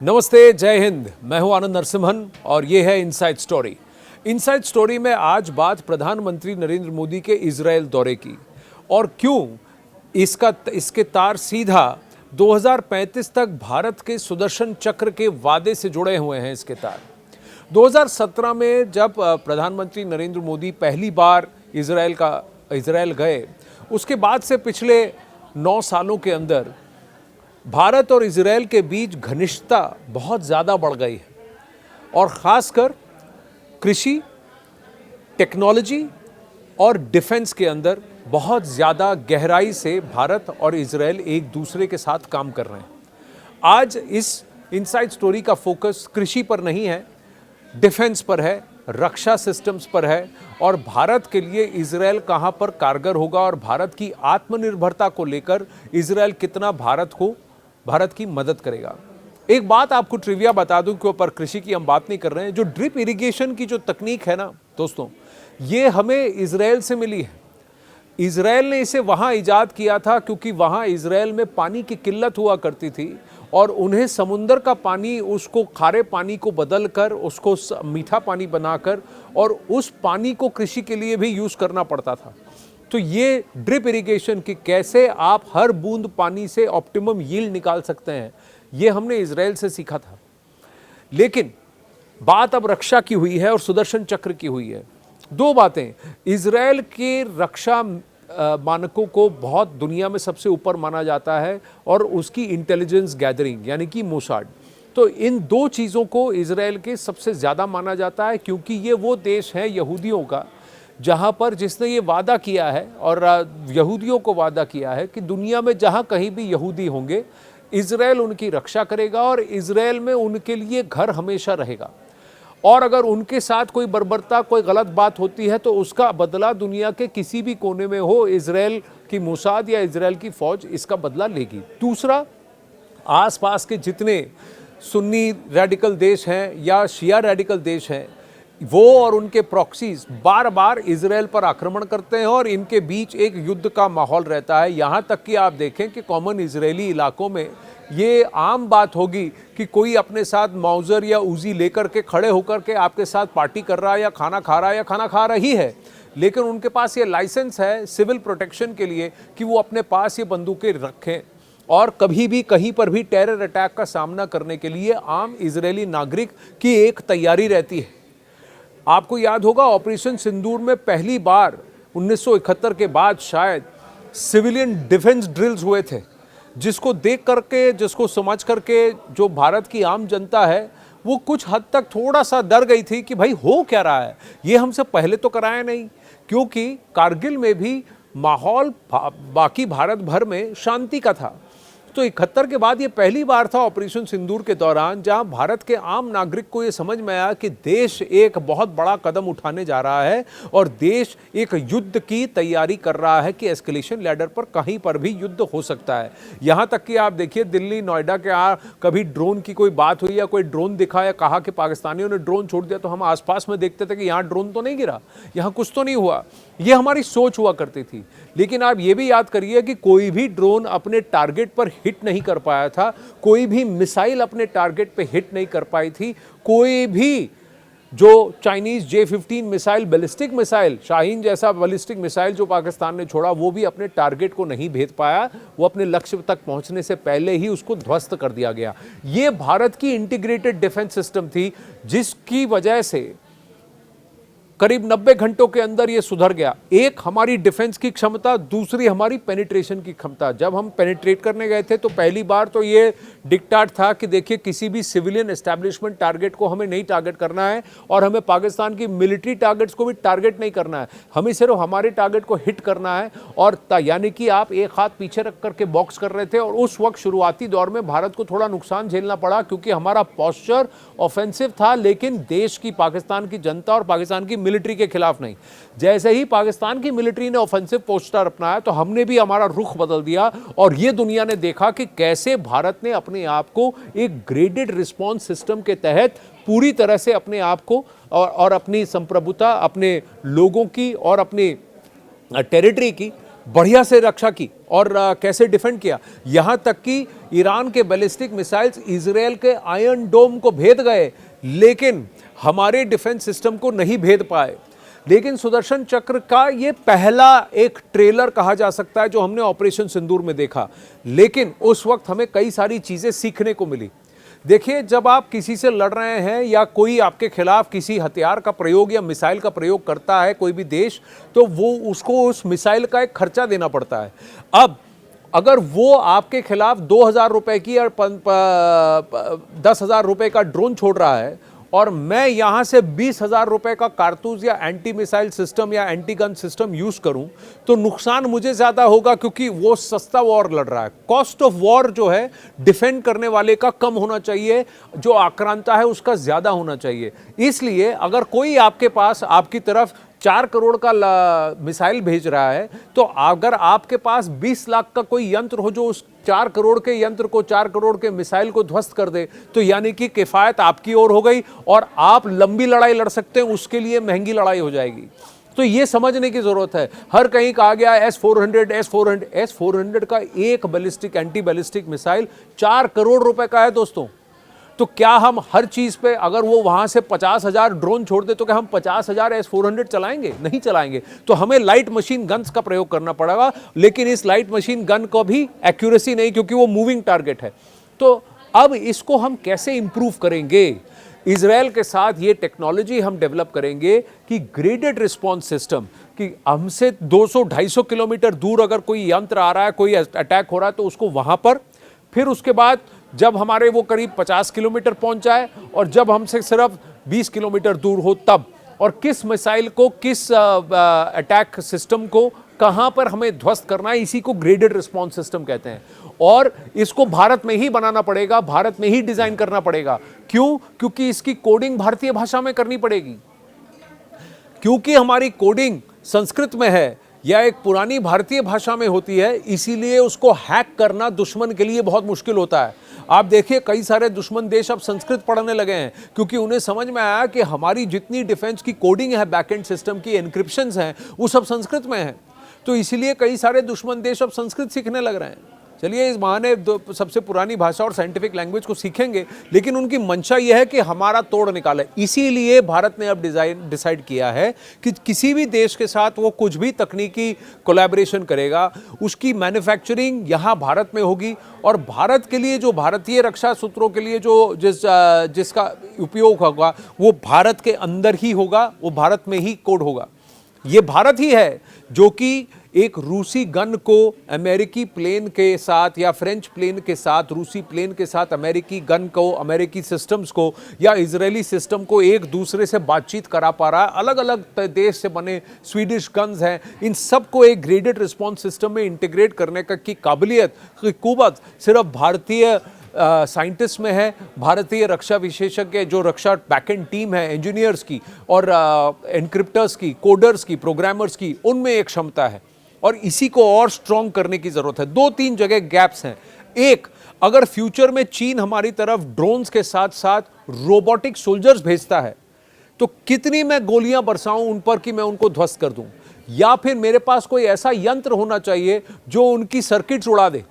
नमस्ते, जय हिंद। मैं हूं आनंद नरसिम्हन और ये है इनसाइड स्टोरी। इनसाइड स्टोरी में आज बात प्रधानमंत्री नरेंद्र मोदी के इजरायल दौरे की और क्यों इसके तार सीधा 2035 तक भारत के सुदर्शन चक्र के वादे से जुड़े हुए हैं। इसके तार 2017 में जब प्रधानमंत्री नरेंद्र मोदी पहली बार इजरायल गए, उसके बाद से पिछले 9 सालों के अंदर भारत और इजरायल के बीच घनिष्ठता बहुत ज़्यादा बढ़ गई है और ख़ासकर कृषि, टेक्नोलॉजी और डिफेंस के अंदर बहुत ज़्यादा गहराई से भारत और इजरायल एक दूसरे के साथ काम कर रहे हैं। आज इस इनसाइड स्टोरी का फोकस कृषि पर नहीं है, डिफेंस पर है, रक्षा सिस्टम्स पर है और भारत के लिए इजरायल कहाँ पर कारगर होगा और भारत की आत्मनिर्भरता को लेकर इजरायल कितना भारत की मदद करेगा। एक बात आपको ट्रिविया बता दूं, क्यों पर कृषि की हम बात नहीं कर रहे हैं। जो ड्रिप इरिगेशन की जो तकनीक है ना दोस्तों, ये हमें इजरायल से मिली है। इजरायल ने इसे वहां इजाद किया था क्योंकि वहां इजरायल में पानी की किल्लत हुआ करती थी और उन्हें समुंदर का पानी, उसको खारे पानी को बदलकर उसको मीठा पानी बनाकर और उस पानी को कृषि के लिए भी यूज करना पड़ता था। तो ये ड्रिप इरिगेशन की कैसे आप हर बूंद पानी से ऑप्टिमम यील्ड निकाल सकते हैं, ये हमने इजरायल से सीखा था। लेकिन बात अब रक्षा की हुई है और सुदर्शन चक्र की हुई है। दो बातें, इजरायल के रक्षा मानकों को बहुत दुनिया में सबसे ऊपर माना जाता है और उसकी इंटेलिजेंस गैदरिंग यानी कि मोसाड, तो इन दो चीज़ों को इजरायल के सबसे ज़्यादा माना जाता है क्योंकि ये वो देश है यहूदियों का जहाँ पर जिसने ये वादा किया है और यहूदियों को वादा किया है कि दुनिया में जहाँ कहीं भी यहूदी होंगे इजरायल उनकी रक्षा करेगा और इजरायल में उनके लिए घर हमेशा रहेगा और अगर उनके साथ कोई बर्बरता, कोई गलत बात होती है तो उसका बदला दुनिया के किसी भी कोने में हो, इजरायल की मोसाद या इजरायल की फ़ौज इसका बदला लेगी। दूसरा, आसपास के जितने सुन्नी रेडिकल देश हैं या शिया रेडिकल देश हैं, वो और उनके प्रॉक्सीज बार बार इजरायल पर आक्रमण करते हैं और इनके बीच एक युद्ध का माहौल रहता है। यहाँ तक कि आप देखें कि कॉमन इजरायली इलाकों में ये आम बात होगी कि कोई अपने साथ माउजर या उजी लेकर के खड़े होकर के आपके साथ पार्टी कर रहा है या खाना खा रहा है या खाना खा रही है, लेकिन उनके पास ये लाइसेंस है सिविल प्रोटेक्शन के लिए कि वो अपने पास ये बंदूकें रखें और कभी भी कहीं पर भी टेरर अटैक का सामना करने के लिए आम इजरायली नागरिक की एक तैयारी रहती है। आपको याद होगा ऑपरेशन सिंदूर में पहली बार 1971 के बाद शायद सिविलियन डिफेंस ड्रिल्स हुए थे, जिसको देख करके, जिसको समझ करके जो भारत की आम जनता है वो कुछ हद तक थोड़ा सा डर गई थी कि भाई हो क्या रहा है, ये हमसे पहले तो कराया नहीं। क्योंकि कारगिल में भी माहौल बाकी भारत भर में शांति का था। तो 71 के बाद ये पहली बार था ऑपरेशन सिंदूर के दौरान जहां भारत के आम नागरिक को ये समझ में आया कि देश एक बहुत बड़ा कदम उठाने जा रहा है और देश एक युद्ध की तैयारी कर रहा है कि एस्केलेशन लैडर पर कहीं पर भी युद्ध हो सकता है। यहां तक कि आप देखिए दिल्ली, नोएडा के कभी ड्रोन की कोई बात हुई या कोई ड्रोन दिखा या कहा कि पाकिस्तानियों ने ड्रोन छोड़ दिया तो हम आसपास में देखते थे कि यहाँ ड्रोन तो नहीं गिरा, यहाँ कुछ तो नहीं हुआ। ये हमारी सोच हुआ करती थी। लेकिन आप ये भी याद करिए कि कोई भी ड्रोन अपने टारगेट पर हिट नहीं कर पाया था, कोई भी मिसाइल अपने टारगेट पे हिट नहीं कर पाई थी, कोई भी जो Chinese J-15 missile, ballistic missile, Shaheen जैसा बैलिस्टिक मिसाइल जो पाकिस्तान ने छोड़ा, वो भी अपने टारगेट को नहीं भेद पाया। वो अपने लक्ष्य तक पहुंचने से पहले ही उसको ध्वस्त कर दिया गया। ये भारत की इंटीग्रेटेड डिफेंस सिस्टम थी जिसकी वजह से करीब 90 घंटों के अंदर ये सुधर गया। एक हमारी डिफेंस की क्षमता, दूसरी हमारी पेनिट्रेशन की क्षमता। जब हम पेनिट्रेट करने गए थे तो पहली बार तो ये डिक्टाट था कि देखिए किसी भी सिविलियन एस्टैब्लिशमेंट टारगेट को हमें नहीं टारगेट करना है और हमें पाकिस्तान की मिलिट्री टारगेट्स को भी टारगेट नहीं करना है, हमें सिर्फ हमारे टारगेट को हिट करना है। और यानी कि आप एक हाथ पीछे रख करके बॉक्स कर रहे थे और उस वक्त शुरुआती दौर में भारत को थोड़ा नुकसान झेलना पड़ा क्योंकि हमारा पॉस्चर ऑफेंसिव था, लेकिन देश की, पाकिस्तान की जनता और पाकिस्तान की मिलिट्री के खिलाफ नहीं। जैसे ही पाकिस्तान की मिलिट्री ने ऑफेंसिव पोस्टर अपनाया तो हमने भी हमारा रुख बदल दिया और ये दुनिया ने देखा कि कैसे भारत ने अपने आप को एक ग्रेडेड रिस्पांस सिस्टम के तहत पूरी तरह से अपने आप को और अपनी संप्रभुता, अपने लोगों की और अपनी टेरिटरी की बढ़िया से रक्षा की और कैसे डिफेंड किया। यहां तक कि ईरान के बैलिस्टिक मिसाइल्स इजराइल के आयरन डोम को भेद गए, लेकिन हमारे डिफेंस सिस्टम को नहीं भेद पाए। लेकिन सुदर्शन चक्र का ये पहला एक ट्रेलर कहा जा सकता है जो हमने ऑपरेशन सिंदूर में देखा, लेकिन उस वक्त हमें कई सारी चीजें सीखने को मिली। देखिए, जब आप किसी से लड़ रहे हैं या कोई आपके खिलाफ किसी हथियार का प्रयोग या मिसाइल का प्रयोग करता है कोई भी देश, तो वो उसको उस मिसाइल का एक खर्चा देना पड़ता है। अब अगर वो आपके खिलाफ 2,000 रुपए की या 10,000 रुपए का ड्रोन छोड़ रहा है और मैं यहां से 20,000 रुपए का कारतूस या एंटी मिसाइल सिस्टम या एंटी गन सिस्टम यूज करूं, तो नुकसान मुझे ज्यादा होगा, क्योंकि वो सस्ता वॉर लड़ रहा है। कॉस्ट ऑफ वॉर जो है डिफेंड करने वाले का कम होना चाहिए, जो आक्रांता है उसका ज्यादा होना चाहिए। इसलिए अगर कोई आपके पास आपकी तरफ 4 करोड़ का मिसाइल भेज रहा है, तो अगर आपके पास 20 लाख का कोई यंत्र हो जो उस 4 करोड़ के यंत्र को, 4 करोड़ के मिसाइल को ध्वस्त कर दे, तो यानी कि किफायत आपकी ओर हो गई और आप लंबी लड़ाई लड़ सकते हैं, उसके लिए महंगी लड़ाई हो जाएगी। तो ये समझने की जरूरत है। हर कहीं कहा गया S-400 का एक ballistic anti ballistic missile 4 crore रुपए का है दोस्तों। तो क्या हम हर चीज पे, अगर वो वहां से 50,000 ड्रोन छोड़ दे, तो क्या हम 50,000 S-400 चलाएंगे? नहीं चलाएंगे। तो हमें लाइट मशीन गन्स का प्रयोग करना पड़ेगा, लेकिन इस लाइट मशीन गन को भी एक्यूरेसी नहीं, क्योंकि वो मूविंग टारगेट है। तो अब इसको हम कैसे इंप्रूव करेंगे? इजराइल के साथ ये टेक्नोलॉजी हम डेवलप करेंगे कि ग्रेडेड रिस्पॉन्स सिस्टम, कि हमसे 200-250 किलोमीटर दूर अगर कोई यंत्र आ रहा है, कोई अटैक हो रहा है, तो उसको वहां पर, फिर उसके बाद जब हमारे वो करीब 50 किलोमीटर पहुंच जाए और जब हमसे सिर्फ 20 किलोमीटर दूर हो तब, और किस मिसाइल को, किस अटैक सिस्टम को कहां पर हमें ध्वस्त करना है, इसी को ग्रेडेड रिस्पॉन्स सिस्टम कहते हैं। और इसको भारत में ही बनाना पड़ेगा, भारत में ही डिजाइन करना पड़ेगा। क्यों? क्योंकि इसकी कोडिंग भारतीय भाषा में करनी पड़ेगी, क्योंकि हमारी कोडिंग संस्कृत में है या एक पुरानी भारतीय भाषा में होती है, इसीलिए उसको हैक करना दुश्मन के लिए बहुत मुश्किल होता है। आप देखिए, कई सारे दुश्मन देश अब संस्कृत पढ़ने लगे हैं, क्योंकि उन्हें समझ में आया कि हमारी जितनी डिफेंस की कोडिंग है, बैकएंड सिस्टम की एन्क्रिप्शंस हैं, वो सब संस्कृत में है। तो इसीलिए कई सारे दुश्मन देश अब संस्कृत सीखने लग रहे हैं। चलिए, इस बहाने सबसे पुरानी भाषा और साइंटिफिक लैंग्वेज को सीखेंगे, लेकिन उनकी मंशा यह है कि हमारा तोड़ निकाले। इसीलिए भारत ने अब डिसाइड किया है कि किसी भी देश के साथ वो कुछ भी तकनीकी कोलैबोरेशन करेगा, उसकी मैन्युफैक्चरिंग यहाँ भारत में होगी, और भारत के लिए जो भारतीय रक्षा सूत्रों के लिए जो जिसका उपयोग होगा, वो भारत के अंदर ही होगा, वो भारत में ही कोड होगा। ये भारत ही है जो कि एक रूसी गन को अमेरिकी प्लेन के साथ या फ्रेंच प्लेन के साथ, रूसी प्लेन के साथ अमेरिकी गन को, अमेरिकी सिस्टम्स को या इजरायली सिस्टम को एक दूसरे से बातचीत करा पा रहा है। अलग अलग देश से बने स्वीडिश गन्स हैं, इन सबको एक ग्रेडेड रिस्पॉन्स सिस्टम में इंटीग्रेट करने की काबिलियत, की कुवत सिर्फ भारतीय साइंटिस्ट में है। भारतीय रक्षा विशेषज्ञ, जो रक्षा बैकएंड टीम है, इंजीनियर्स की और एनक्रिप्टर्स की, कोडर्स की, प्रोग्रामर्स की, उनमें एक क्षमता है, और इसी को और स्ट्रॉन्ग करने की जरूरत है। 2-3 जगह गैप्स हैं। एक, अगर फ्यूचर में चीन हमारी तरफ ड्रोन्स के साथ साथ रोबोटिक सोल्जर्स भेजता है, तो कितनी मैं गोलियां बरसाऊं उन पर कि मैं उनको ध्वस्त कर दूं, या फिर मेरे पास कोई ऐसा यंत्र होना चाहिए जो उनकी सर्किट्स उड़ा दे।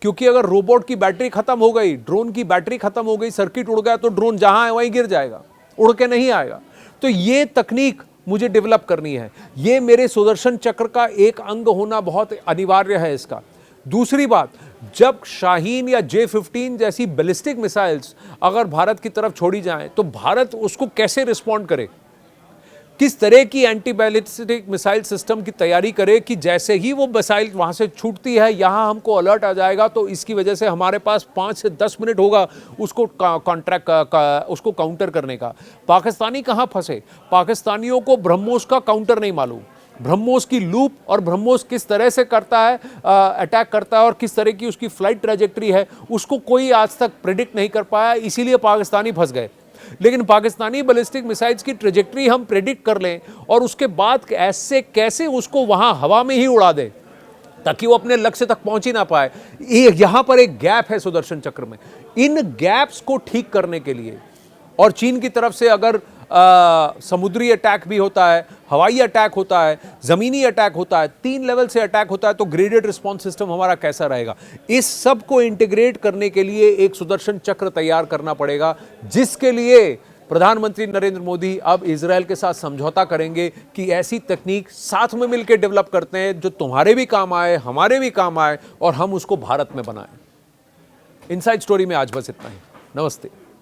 क्योंकि अगर रोबोट की बैटरी खत्म हो गई, ड्रोन की बैटरी खत्म हो गई, सर्किट उड़ गया, तो ड्रोन जहां है वहीं गिर जाएगा, उड़ के नहीं आएगा। तो ये तकनीक मुझे डेवलप करनी है, ये मेरे सुदर्शन चक्र का एक अंग होना बहुत अनिवार्य है इसका। दूसरी बात, जब शाहीन या J-15 जैसी बैलिस्टिक मिसाइल्स अगर भारत की तरफ छोड़ी जाएं, तो भारत उसको कैसे रिस्पॉन्ड करे, किस तरह की एंटी बैलिस्टिक मिसाइल सिस्टम की तैयारी करे कि जैसे ही वो मिसाइल वहां से छूटती है, यहां हमको अलर्ट आ जाएगा, तो इसकी वजह से हमारे पास 5 से 10 मिनट होगा उसको उसको काउंटर करने का। पाकिस्तानी कहां फंसे? पाकिस्तानियों को ब्रह्मोस का काउंटर नहीं मालूम, ब्रह्मोस की लूप और ब्रह्मोस किस तरह से करता है, अटैक करता है, और किस तरह की उसकी फ्लाइट ट्रैजेक्टरी है, उसको कोई आज तक प्रेडिक्ट नहीं कर पाया, इसीलिए पाकिस्तानी फंस गए। लेकिन पाकिस्तानी बैलिस्टिक मिसाइल्स की ट्रैजेक्टरी हम प्रेडिक्ट कर लें और उसके बाद ऐसे कैसे उसको वहां हवा में ही उड़ा दें ताकि वो अपने लक्ष्य तक पहुंच ही ना पाए। यहां पर एक गैप है सुदर्शन चक्र में। इन गैप्स को ठीक करने के लिए, और चीन की तरफ से अगर समुद्री अटैक भी होता है, हवाई अटैक होता है, जमीनी अटैक होता है, 3 लेवल से अटैक होता है, तो ग्रेडेड रिस्पॉन्स सिस्टम हमारा कैसा रहेगा? इस सब को इंटीग्रेट करने के लिए एक सुदर्शन चक्र तैयार करना पड़ेगा, जिसके लिए प्रधानमंत्री नरेंद्र मोदी अब इजरायल के साथ समझौता करेंगे कि ऐसी तकनीक साथ में मिलकर डेवलप करते हैं जो तुम्हारे भी काम आए, हमारे भी काम आए, और हम उसको भारत में बनाएं। इनसाइड स्टोरी में आज बस इतना ही। नमस्ते।